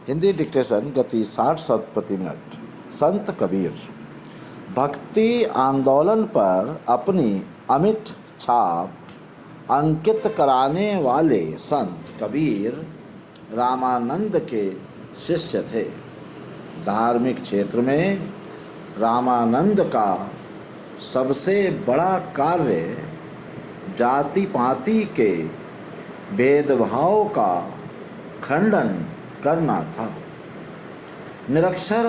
Hindi dictation गति 60 शब्द प्रति मिनट। संत कबीर। भक्ति आंदोलन पर अपनी अमिट छाप अंकित कराने वाले संत कबीर रामानंद के शिष्य थे। धार्मिक क्षेत्र में रामानंद का सबसे बड़ा कार्य जाति पाति के भेदभाव का खंडन करना था। निरक्षर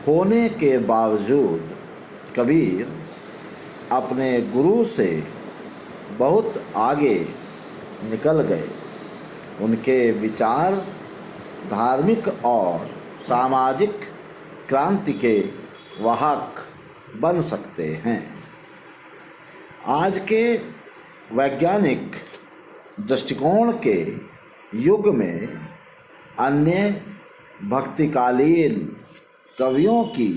होने के बावजूद कबीर अपने गुरु से बहुत आगे निकल गए। उनके विचार धार्मिक और सामाजिक क्रांति के वाहक बन सकते हैं। आज के वैज्ञानिक दृष्टिकोण के युग में अन्य भक्तिकालीन कवियों की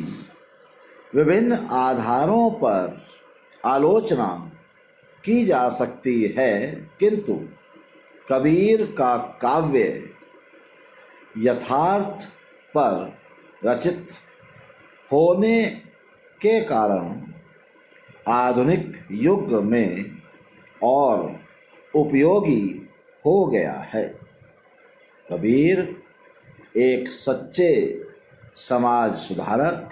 विभिन्न आधारों पर आलोचना की जा सकती है, किंतु कबीर का काव्य यथार्थ पर रचित होने के कारण आधुनिक युग में और उपयोगी हो गया है। कबीर एक सच्चे समाज सुधारक,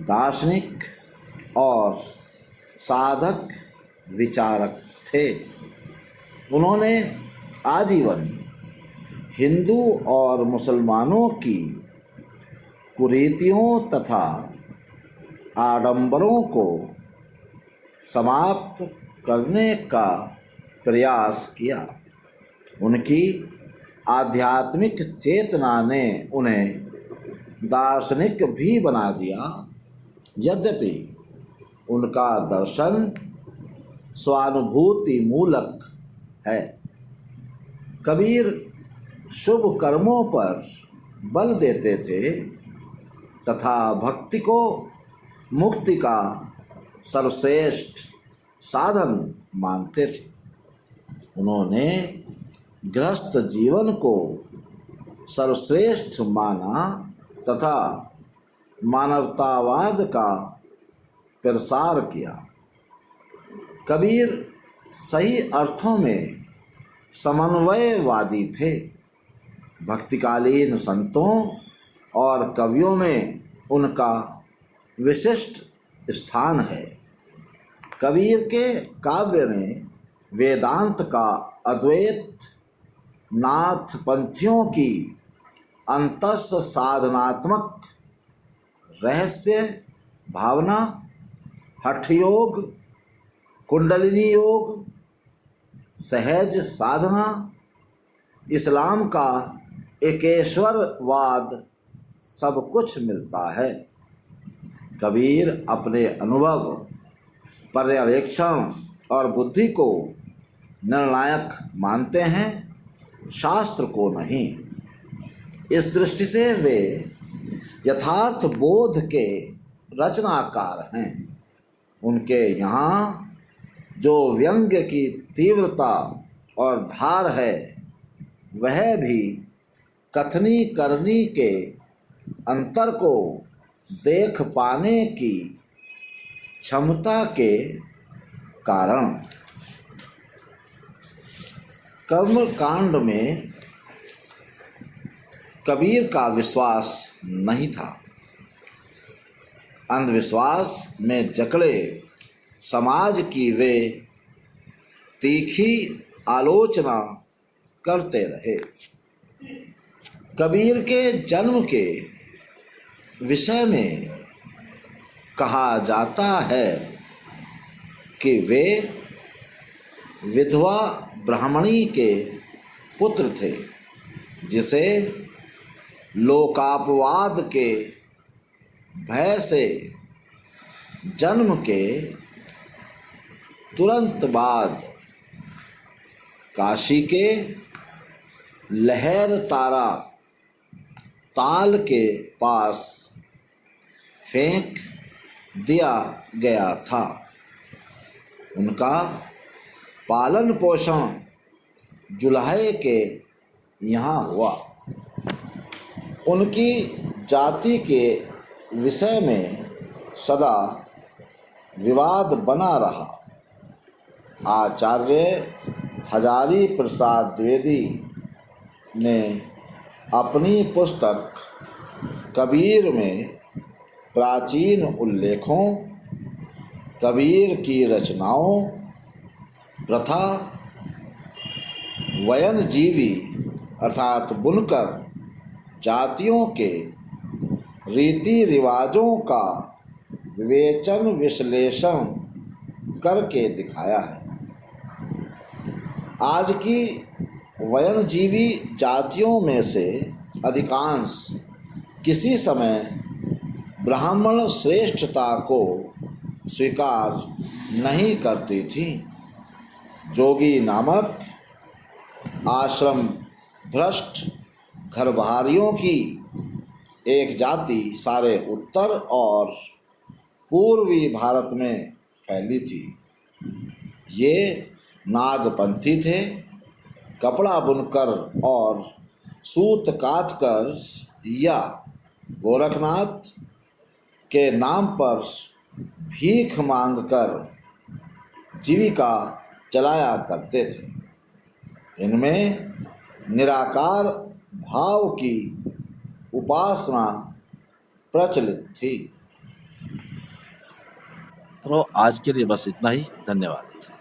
दार्शनिक और साधक विचारक थे। उन्होंने आजीवन हिंदू और मुसलमानों की कुरीतियों तथा आडंबरों को समाप्त करने का प्रयास किया। उनकी आध्यात्मिक चेतना ने उन्हें दार्शनिक भी बना दिया। यद्यपि उनका दर्शन स्वानुभूति मूलक है। कबीर शुभ कर्मों पर बल देते थे तथा भक्ति को मुक्ति का सर्वश्रेष्ठ साधन मानते थे। उन्होंने गृहस्थ जीवन को सर्वश्रेष्ठ माना तथा मानवतावाद का प्रसार किया। कबीर सही अर्थों में समन्वयवादी थे। भक्तिकालीन संतों और कवियों में उनका विशिष्ट स्थान है। कबीर के काव्य में वेदांत का अद्वैत, नाथ पंथियों की अंतस साधनात्मक रहस्य भावना, हठ योग, कुंडलिनी योग, सहज साधना, इस्लाम का एकेश्वरवाद सब कुछ मिलता है। कबीर अपने अनुभव, पर्यवेक्षण और बुद्धि को निर्णायक मानते हैं, शास्त्र को नहीं। इस दृष्टि से वे यथार्थ बोध के रचनाकार हैं। उनके यहाँ जो व्यंग्य की तीव्रता और धार है, वह भी कथनी करनी के अंतर को देख पाने की क्षमता के कारण। कर्मकांड में कबीर का विश्वास नहीं था। अंधविश्वास में जकड़े समाज की वे तीखी आलोचना करते रहे। कबीर के जन्म के विषय में कहा जाता है कि वे विधवा ब्राह्मणी के पुत्र थे, जिसे लोकापवाद के भय से जन्म के तुरंत बाद काशी के लहर तारा ताल के पास फेंक दिया गया था। उनका पालन पोषण जुलाहे के यहाँ हुआ। उनकी जाति के विषय में सदा विवाद बना रहा। आचार्य हजारी प्रसाद द्विवेदी ने अपनी पुस्तक कबीर में प्राचीन उल्लेखों, कबीर की रचनाओं, प्रथा, वयनजीवी अर्थात बुनकर जातियों के रीति रिवाजों का विवेचन विश्लेषण करके दिखाया है। आज की वयनजीवी जातियों में से अधिकांश किसी समय ब्राह्मण श्रेष्ठता को स्वीकार नहीं करती थी। जोगी नामक आश्रम भ्रष्ट घरबहारियों की एक जाति सारे उत्तर और पूर्वी भारत में फैली थी। ये नागपंथी थे। कपड़ा बुनकर और सूत काटकर या गोरखनाथ के नाम पर भीख मांगकर जीविका चलाया करते थे। इनमें निराकार भाव की उपासना प्रचलित थी। तो आज के लिए बस इतना ही। धन्यवाद।